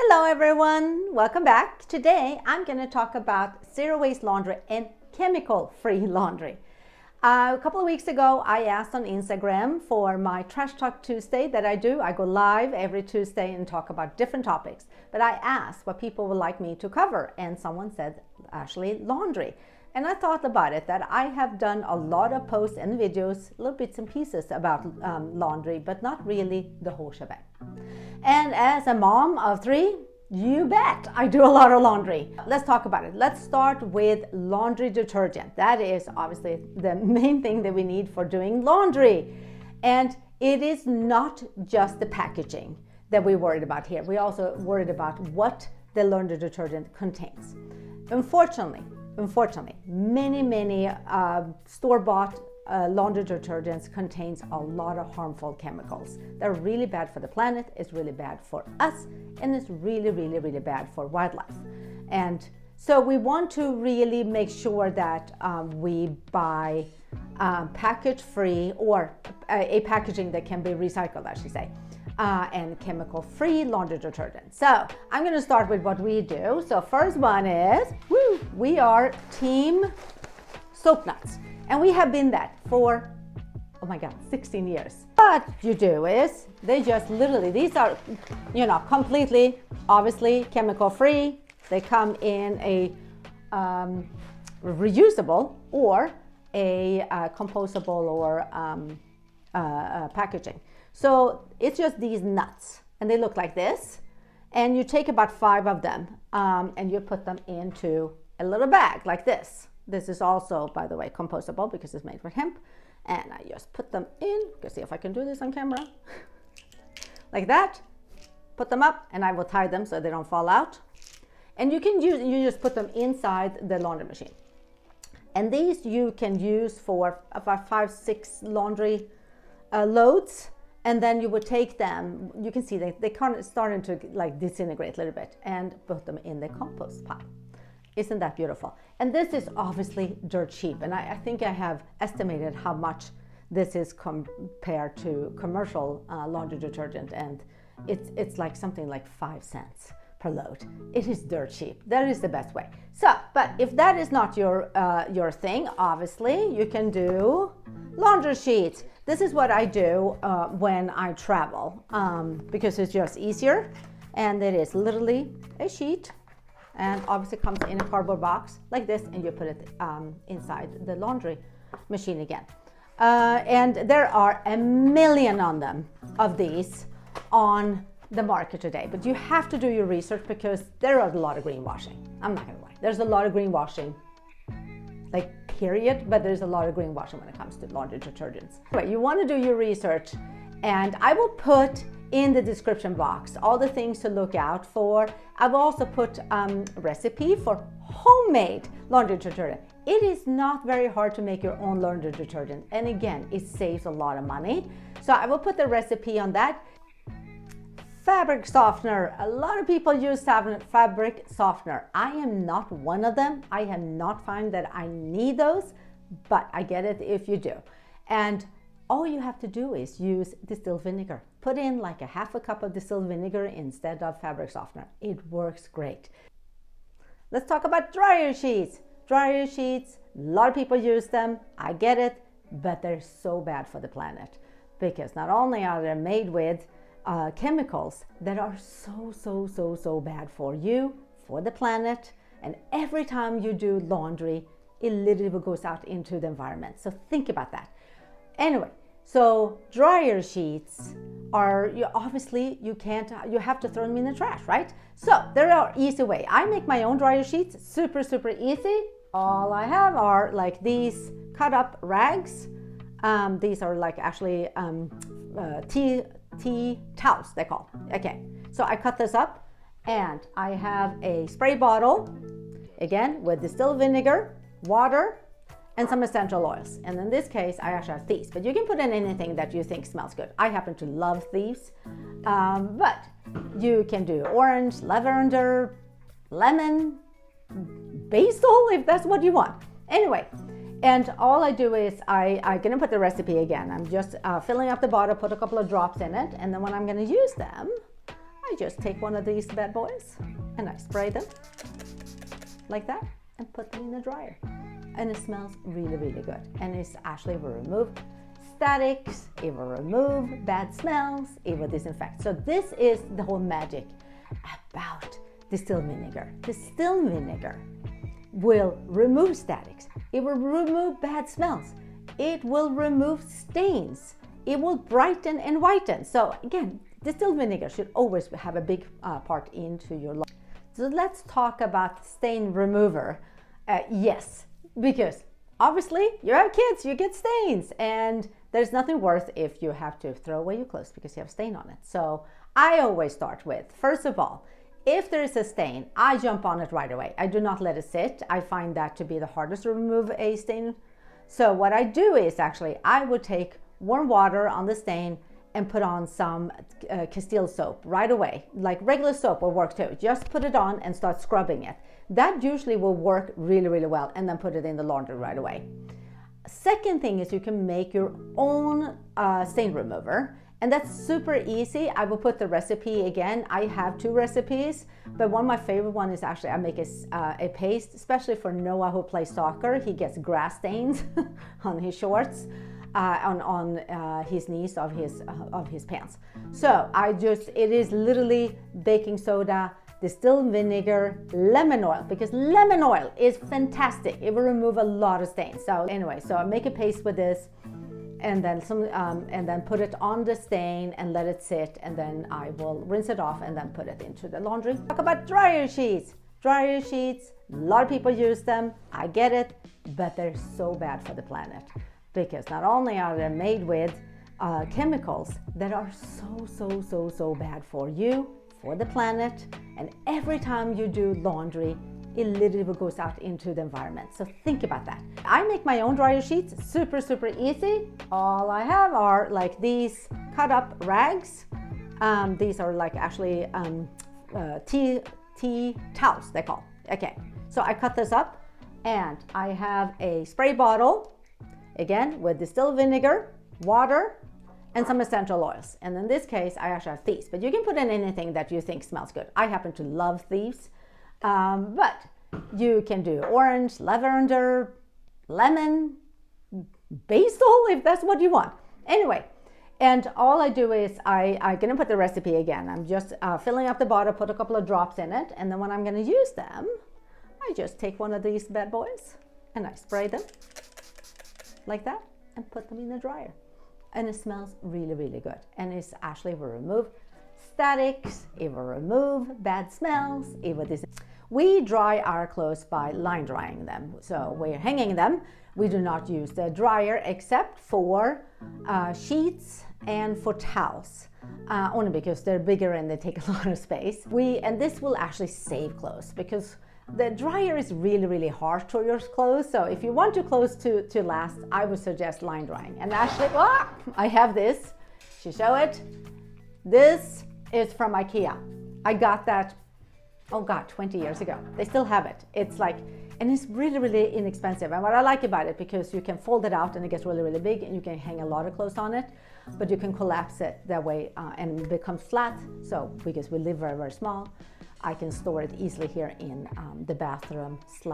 Hello everyone, welcome back. Today I'm going to talk about zero waste laundry and chemical-free laundry. A couple of weeks ago I asked on Instagram for my Trash Talk Tuesday that I do. I go live every Tuesday and talk about different topics. But I asked what people would like me to cover and someone said actually laundry. And I thought about it that I have done a lot of posts and videos, little bits and pieces about laundry, but not really the whole shebang. And as a mom of 3, you bet I do a lot of laundry. Let's talk about it. Let's start with laundry detergent. That is obviously the main thing that we need for doing laundry. And it is not just the packaging that we're worried about here. We're also worried about what the laundry detergent contains. Unfortunately, many store-bought laundry detergents contains a lot of harmful chemicals. They're really bad for the planet, it's really bad for us, and it's really bad for wildlife. And so we want to really make sure that we buy package-free or a packaging that can be recycled, I should say. And chemical-free laundry detergent. So I'm going to start with what we do. So first one is, we are Team Soap Nuts. And we have been that for, oh my God, 16 years. What you do is, they just literally, these are, completely, obviously, chemical-free. They come in a reusable or a compostable or packaging. So it's just these nuts and they look like this, and you take about 5 of them and you put them into a little bag like this. This is also, by the way, compostable because it's made from hemp, and I just put them in. You can see if I can do this on camera like that. Put them up and I will tie them so they don't fall out, and you just put them inside the laundry machine. And these you can use for about 5-6 laundry loads. And then you would take them, you can see they kind of starting to like disintegrate a little bit, and put them in the compost pile. Isn't that beautiful? And this is obviously dirt cheap. And I think I have estimated how much this is compared to commercial laundry detergent. And it's like something like 5 cents per load. It is dirt cheap. That is the best way. So, but if that is not your thing, obviously you can do laundry sheets. This is what I do when I travel because it's just easier, and it is literally a sheet, and obviously comes in a cardboard box like this, and you put it inside the laundry machine again. And there are a million of these on the market today, but you have to do your research because there are a lot of greenwashing. I'm not gonna lie, there's a lot of greenwashing, like period, but there's a lot of greenwashing when it comes to laundry detergents. Anyway, you want to do your research, and I will put in the description box all the things to look out for. I've also put a recipe for homemade laundry detergent. It is not very hard to make your own laundry detergent, and again, it saves a lot of money. So I will put the recipe on that. Fabric softener. A lot of people use fabric softener. I am not one of them. I have not found that I need those, but I get it if you do. And all you have to do is use distilled vinegar. Put in like a half a cup of distilled vinegar instead of fabric softener. It works great. Let's talk about dryer sheets. Dryer sheets, a lot of people use them. I get it, but they're so bad for the planet because not only are they made with chemicals that are so bad for you, for the planet, and every time you do laundry, it literally goes out into the environment. So think about that. Anyway, so dryer sheets are, you have to throw them in the trash, right? So there are easy way. I make my own dryer sheets, super easy. All I have are like these cut up rags. These are like actually tea towels, they call. Okay, so I cut this up, and I have a spray bottle, again with distilled vinegar, water, and some essential oils. And in this case, I actually have thieves, but you can put in anything that you think smells good. I happen to love thieves, but you can do orange, lavender, lemon, basil, if that's what you want. Anyway, and all I do is I'm gonna put the recipe again. I'm just filling up the bottle, put a couple of drops in it, and then when I'm gonna use them, I just take one of these bad boys and I spray them like that and put them in the dryer. And it smells really, really good. And it's actually will remove statics, it will remove bad smells, it will disinfect. So this is the whole magic about distilled vinegar. Distilled vinegar will remove statics, it will remove bad smells, it will remove stains, it will brighten and whiten. So again, distilled vinegar should always have a big part into your life. So let's talk about stain remover. Yes, because obviously you have kids, you get stains, and there's nothing worse if you have to throw away your clothes because you have stain on it. So I always start with, first of all, if there is a stain, I jump on it right away. I do not let it sit. I find that to be the hardest to remove a stain. So what I do is actually, I would take warm water on the stain and put on some Castile soap right away. Like regular soap will work too. Just put it on and start scrubbing it. That usually will work really, really well, and then put it in the laundry right away. Second thing is you can make your own stain remover, and that's super easy. I will put the recipe again. I have 2 recipes, but one of my favorite one is actually I make a paste, especially for Noah who plays soccer. He gets grass stains on his shorts, on his knees of his pants. So it is literally baking soda, distilled vinegar, lemon oil, because lemon oil is fantastic. It will remove a lot of stains. So anyway, so I make a paste with this, and then put it on the stain and let it sit, and then I will rinse it off and then put it into the laundry. Talk about dryer sheets. Dryer sheets, a lot of people use them. I get it, but they're so bad for the planet, because not only are they made with chemicals that are so bad for you, for the planet, and every time you do laundry, it literally goes out into the environment. So think about that. I make my own dryer sheets, super easy. All I have are like these cut up rags. These are like actually tea towels, they call. Okay, so I cut this up, and I have a spray bottle, again with distilled vinegar, water, and some essential oils. And in this case, I actually have thieves, but you can put in anything that you think smells good. I happen to love thieves, but you can do orange, lavender, lemon, basil, if that's what you want. Anyway, and all I do is I'm gonna put the recipe again. I'm just filling up the bottle, put a couple of drops in it, and then when I'm gonna use them, I just take one of these bad boys and I spray them like that and put them in the dryer. And it smells really good, and it's actually will remove statics, it will remove bad smells, it will We dry our clothes by line drying them. So we're hanging them. We do not use the dryer except for sheets and for towels, only because they're bigger and they take a lot of space. And this will actually save clothes, because the dryer is really harsh to your clothes. So if you want your clothes to last, I would suggest line drying. And actually, I have this. She show it. This is from IKEA. I got that, oh God, 20 years ago. They still have it. It's like, and it's really inexpensive. And what I like about it, because you can fold it out and it gets really big, and you can hang a lot of clothes on it, but you can collapse it that way and it becomes flat. So because we live very small, I can store it easily here in the bathroom /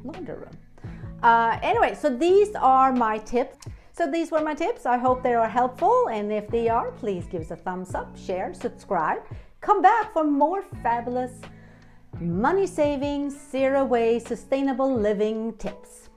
laundry room. Anyway, so these are my tips. So these were my tips. I hope they are helpful. And if they are, please give us a thumbs up, share, subscribe. Come back for more fabulous money saving, zero waste, sustainable living tips.